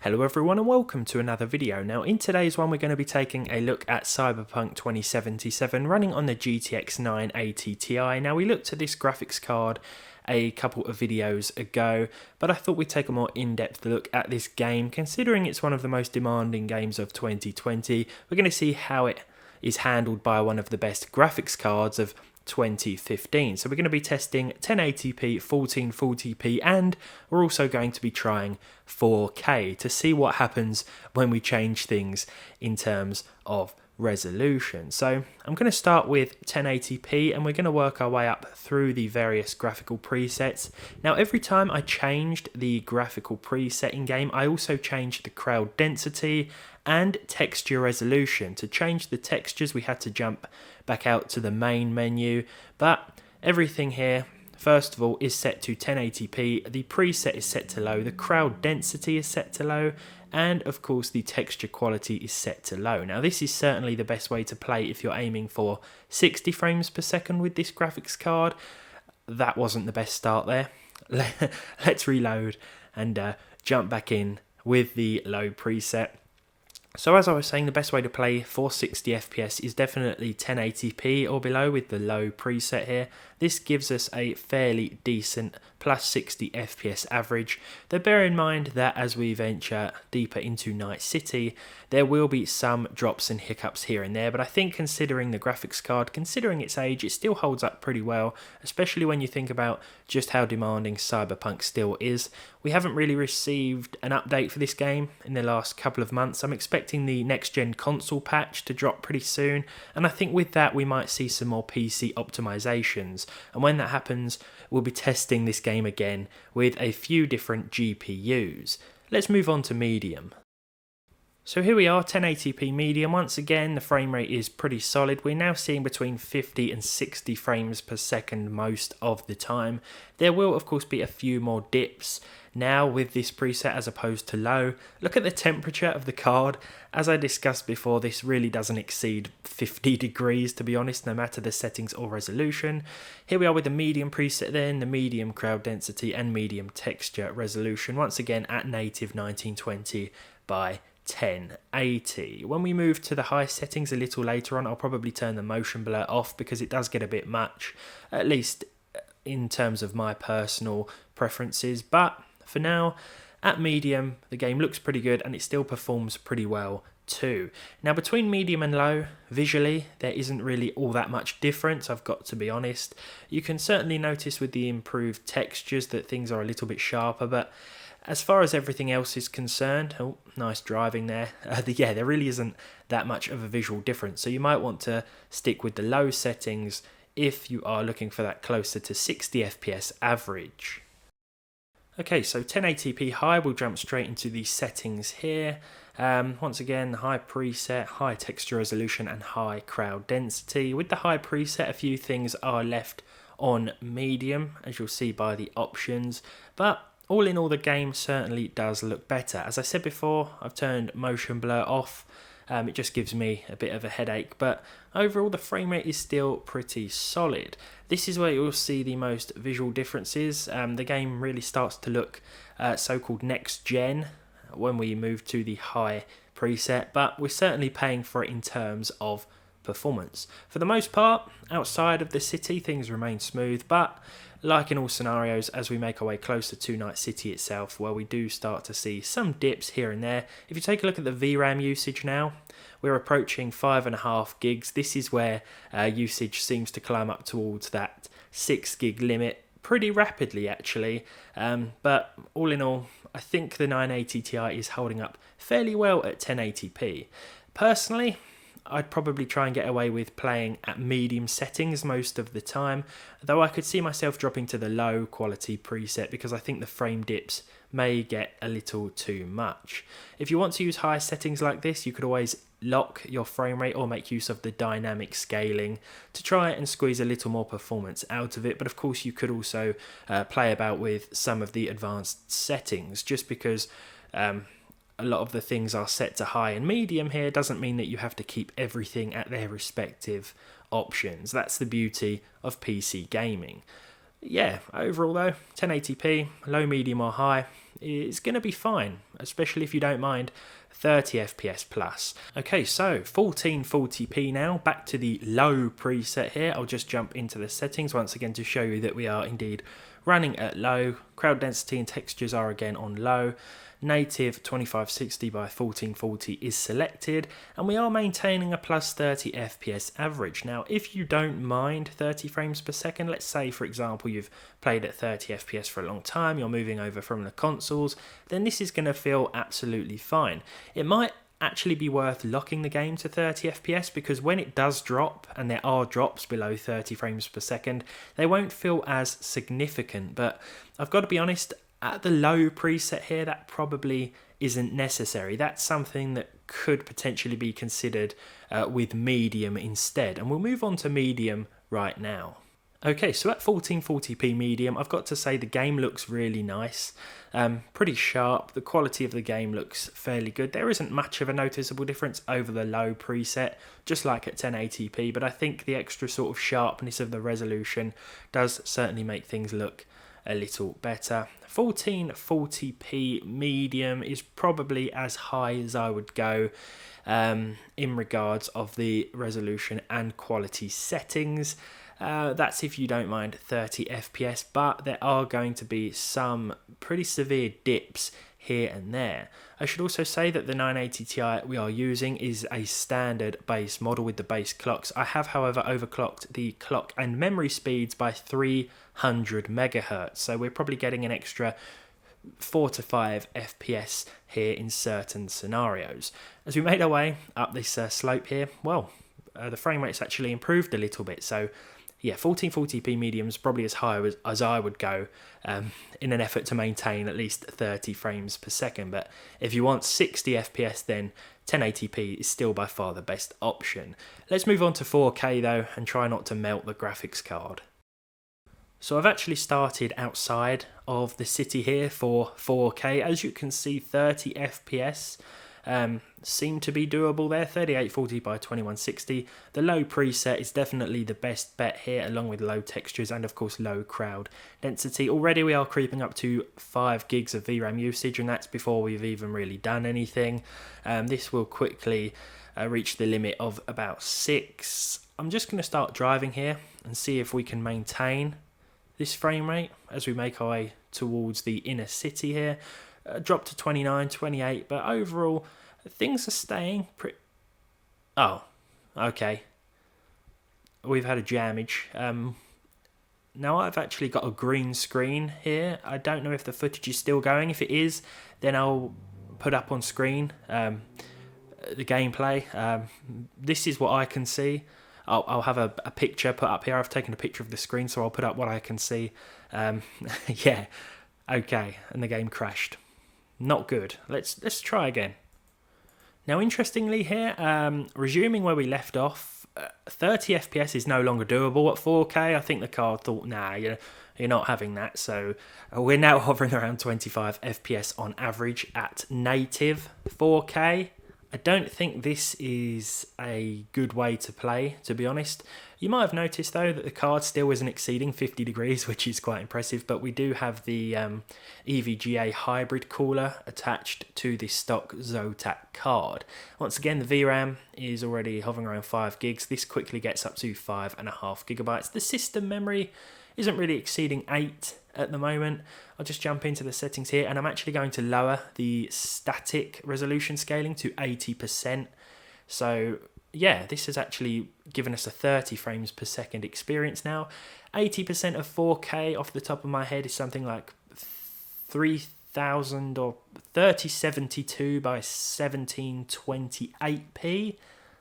Hello everyone and welcome to another video. Now in today's one we're going to be taking a look at Cyberpunk 2077 running on the GTX 980 Ti. Now we looked at this graphics card a couple of videos ago, but I thought we'd take a more in-depth look at this game considering it's one of the most demanding games of 2020. We're going to see how it is handled by one of the best graphics cards of 2015. So we're going to be testing 1080p, 1440p, and we're also going to be trying 4K to see what happens when we change things in terms of resolution. So I'm going to start with 1080p and we're going to work our way up through the various graphical presets. Now every time I changed the graphical preset in game, I also changed the crowd density and texture resolution. To change the textures we had to jump back out to the main menu, but everything here first of all is set to 1080p, the preset is set to low, the crowd density is set to low, and of course the texture quality is set to low. Now this is certainly the best way to play if you're aiming for 60 frames per second with this graphics card. That wasn't the best start there. Let's reload and jump back in with the low preset. So as I was saying, the best way to play for 60 FPS is definitely 1080p or below with the low preset here. This gives us a fairly decent plus 60 FPS average, though bear in mind that as we venture deeper into Night City, there will be some drops and hiccups here and there, but I think considering the graphics card, considering its age, it still holds up pretty well, especially when you think about just how demanding Cyberpunk still is. We haven't really received an update for this game in the last couple of months. I'm expecting the next-gen console patch to drop pretty soon, and I think with that we might see some more PC optimizations, and when that happens, we'll be testing this game again with a few different GPUs. Let's move on to medium. So here we are, 1080p medium. Once again, the frame rate is pretty solid. We're now seeing between 50 and 60 frames per second most of the time. There will, of course, be a few more dips now with this preset as opposed to low. Look at the temperature of the card. As I discussed before, this really doesn't exceed 50 degrees, to be honest, no matter the settings or resolution. Here we are with the medium preset then, the medium crowd density and medium texture resolution. Once again at native 1920 by 1080. When we move to the high settings a little later on, I'll probably turn the motion blur off because it does get a bit much, at least in terms of my personal preferences. But for now, at medium, the game looks pretty good and it still performs pretty well too. Now between medium and low, visually, there isn't really all that much difference, I've got to be honest. You can certainly notice with the improved textures that things are a little bit sharper, but as far as everything else is concerned, oh, nice driving there. Yeah, there really isn't that much of a visual difference. So you might want to stick with the low settings if you are looking for that closer to 60 FPS average. Okay, so 1080p high, we'll jump straight into the settings here. Once again, high preset, high texture resolution and high crowd density. With the high preset, a few things are left on medium, as you'll see by the options, but all in all, the game certainly does look better. As I said before, I've turned motion blur off. It just gives me a bit of a headache, but overall the frame rate is still pretty solid. This is where you'll see the most visual differences. The game really starts to look so-called next gen when we move to the high preset, but we're certainly paying for it in terms of performance. For the most part, outside of the city, things remain smooth, but like in all scenarios, as we make our way closer to Night City itself, where we do start to see some dips here and there. If you take a look at the VRAM usage now, we're approaching 5.5 gigs. This is where usage seems to climb up towards that 6 gig limit pretty rapidly actually, but all in all, I think the 980 Ti is holding up fairly well at 1080p. Personally, I'd probably try and get away with playing at medium settings most of the time, though I could see myself dropping to the low quality preset because I think the frame dips may get a little too much. If you want to use high settings like this, you could always lock your frame rate or make use of the dynamic scaling to try and squeeze a little more performance out of it, but of course you could also play about with some of the advanced settings. Just because a lot of the things are set to high and medium here doesn't mean that you have to keep everything at their respective options. That's the beauty of PC gaming. Yeah, overall though, 1080p, low, medium or high, it's going to be fine, especially if you don't mind 30 FPS plus. Okay, so 1440p now, back to the low preset here. I'll just jump into the settings once again to show you that we are indeed running at low. Crowd density and textures are again on low. Native 2560 by 1440 is selected, and we are maintaining a plus 30 FPS average. Now, if you don't mind 30 frames per second, let's say for example you've played at 30 FPS for a long time, you're moving over from the consoles, then this is going to feel absolutely fine. It might actually be worth locking the game to 30 FPS, because when it does drop, and there are drops below 30 frames per second, they won't feel as significant. But I've got to be honest, at the low preset here, that probably isn't necessary. That's something that could potentially be considered with medium instead, and we'll move on to medium right now. Okay, so at 1440p medium, I've got to say the game looks really nice, pretty sharp. The quality of the game looks fairly good. There isn't much of a noticeable difference over the low preset, just like at 1080p, but I think the extra sort of sharpness of the resolution does certainly make things look a little better. 1440p medium is probably as high as I would go in regards of the resolution and quality settings. That's if you don't mind 30 FPS, but there are going to be some pretty severe dips here and there. I should also say that the 980 Ti we are using is a standard base model with the base clocks. I have, however, overclocked the clock and memory speeds by 300 megahertz, so we're probably getting an extra 4 to 5 FPS here in certain scenarios. As we made our way up this slope here, well, the frame rate's actually improved a little bit, so yeah, 1440p medium is probably as high as I would go in an effort to maintain at least 30 frames per second. But if you want 60 FPS, then 1080p is still by far the best option. Let's move on to 4K though, and try not to melt the graphics card. So I've actually started outside of the city here for 4K. As you can see, 30 FPS seem to be doable there. 3840 by 2160. The low preset is definitely the best bet here, along with low textures and of course low crowd density. Already we are creeping up to 5 gigs of VRAM usage, and that's before we've even really done anything. This will quickly reach the limit of about 6. I'm just going to start driving here and see if we can maintain this frame rate as we make our way towards the inner city here. Drop to 29, 28, but overall things are staying pretty... Oh, okay. We've had a jammage. Now I've actually got a green screen here. I don't know if the footage is still going. If it is, then I'll put up on screen the gameplay. This is what I can see. I'll have a picture put up here. I've taken a picture of the screen, so I'll put up what I can see. Yeah, okay, and the game crashed. Not good. Let's try again. Now, interestingly here, resuming where we left off, 30 FPS is no longer doable at 4K. I think the card thought, nah, you're not having that. So we're now hovering around 25 FPS on average at native 4K. I don't think this is a good way to play, to be honest. You might have noticed, though, that the card still isn't exceeding 50 degrees, which is quite impressive, but we do have the EVGA hybrid cooler attached to the stock Zotac card. Once again, the VRAM is already hovering around 5 gigs. This quickly gets up to 5.5 gigabytes. The system memory isn't really exceeding 8 at the moment. I'll just jump into the settings here, and I'm actually going to lower the static resolution scaling to 80%. So yeah, this has actually given us a 30 frames per second experience now. 80% of 4K off the top of my head is something like 3000 or 3072 by 1728p.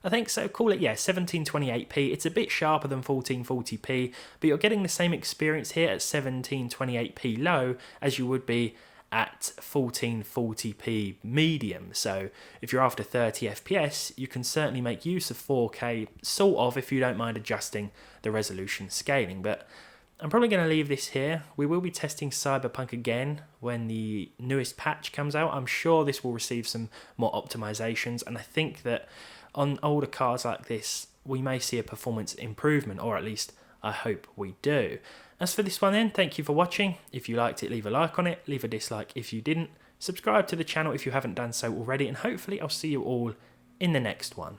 I think so. Call it, yeah, 1728p. It's a bit sharper than 1440p, but you're getting the same experience here at 1728p low as you would be at 1440p medium. So if you're after 30 FPS, you can certainly make use of 4K, sort of, if you don't mind adjusting the resolution scaling. But I'm probably going to leave this here. We will be testing Cyberpunk again when the newest patch comes out. I'm sure this will receive some more optimizations, and I think that on older cards like this, we may see a performance improvement, or at least I hope we do. As for this one then, thank you for watching. If you liked it, leave a like on it, leave a dislike if you didn't. Subscribe to the channel if you haven't done so already, and hopefully I'll see you all in the next one.